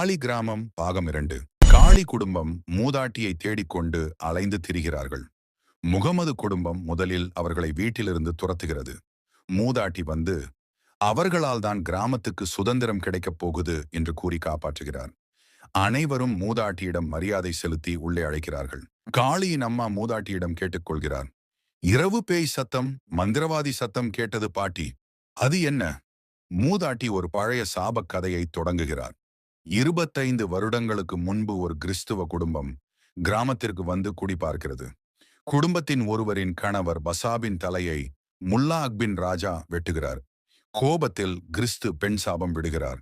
காளி கிராமம் பாகம் 2. காளி குடும்பம் மூதாட்டியை தேடிக்கொண்டு அலைந்து திரிகிறார்கள். முகமது குடும்பம் முதலில் அவர்களை வீட்டிலிருந்து துரத்துகிறது. மூதாட்டி வந்து அவர்களால் தான் கிராமத்துக்கு சுதந்திரம் கிடைக்கப் போகுது என்று கூறி காப்பாற்றுகிறார். அனைவரும் மூதாட்டியிடம் மரியாதை செலுத்தி உள்ளே அழைக்கிறார்கள். காளியின் அம்மா மூதாட்டியிடம் கேட்டுக்கொள்கிறார். இரவு பேய் சத்தம், மந்திரவாதி சத்தம் கேட்டது பாட்டி. அது என்ன? மூதாட்டி ஒரு பழைய சாபக் கதையை தொடங்குகிறார். 25 வருடங்களுக்கு முன்பு ஒரு கிறிஸ்துவ குடும்பம் கிராமத்திற்கு வந்து குடிபார்க்கிறது. குடும்பத்தின் ஒருவரின் கணவர் பசாபின் தலையை முல்லா அக்பின் ராஜா வெட்டுகிறார். கோபத்தில் கிறிஸ்து பெண் சாபம் விடுகிறார்.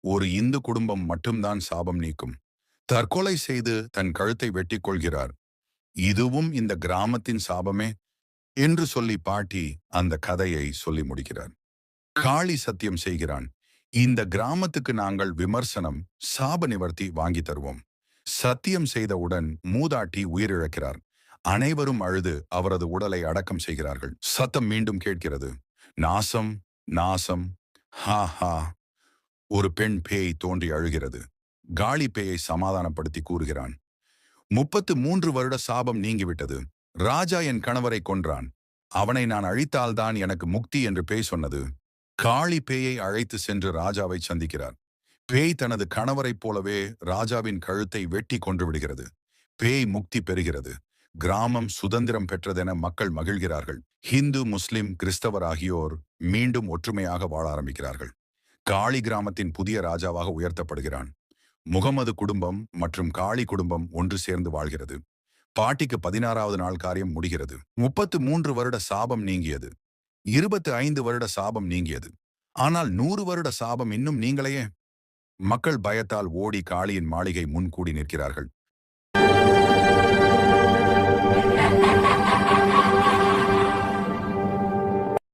ஒரு இந்து குடும்பம் மட்டும்தான் சாபம் நீக்கும். தற்கொலை செய்து தன் கழுத்தை வெட்டிக் கொள்கிறார். இதுவும் இந்த கிராமத்தின் சாபமே என்று சொல்லி பாட்டி அந்த கதையை சொல்லி முடிக்கிறார். காளி சத்தியம் செய்கிறான். இந்த கிராமத்துக்கு நாங்கள் விமர்சனம், சாப நிவர்த்தி வாங்கி தருவோம். சத்தியம் செய்தவுடன் மூதாட்டி உயிரிழக்கிறார். அனைவரும் அழுது அவரது உடலை அடக்கம் செய்கிறார்கள். சத்தம் மீண்டும் கேட்கிறது. நாசம், நாசம், ஹா ஹா. ஒரு பெண் பேய் தோன்றி அழுகிறது. காளி பேயை சமாதானப்படுத்தி கூறுகிறான். 33 வருட சாபம் நீங்கிவிட்டது. ராஜா என் கணவரை கொன்றான். அவனை நான் அழித்தால்தான் எனக்கு முக்தி என்று பேய் சொன்னது. காளி பேயை அழைத்து சென்று ராஜாவை சந்திக்கிறார். பேய் தனது கணவரைப் போலவே ராஜாவின் கழுத்தை வெட்டி கொன்று விடுகிறது. பேய் முக்தி பெறுகிறது. கிராமம் சுதந்திரம் பெற்றதென மக்கள் மகிழ்கிறார்கள். ஹிந்து, முஸ்லிம், கிறிஸ்தவர் ஆகியோர் மீண்டும் ஒற்றுமையாக வாழ ஆரம்பிக்கிறார்கள். காளி கிராமத்தின் புதிய ராஜாவாக உயர்த்தப்படுகிறான். முகமது குடும்பம் மற்றும் காளி குடும்பம் ஒன்று சேர்ந்து வாழ்கிறது. பாட்டிக்கு 16வது நாள் காரியம் முடிகிறது. 33 வருட சாபம் நீங்கியது. 25 வருட சாபம் நீங்கியது. ஆனால் 100 வருட சாபம் இன்னும் நீங்களையே. மக்கள் பயத்தால் ஓடி காளியின் மாளிகை முன் கூடி நிற்கிறார்கள்.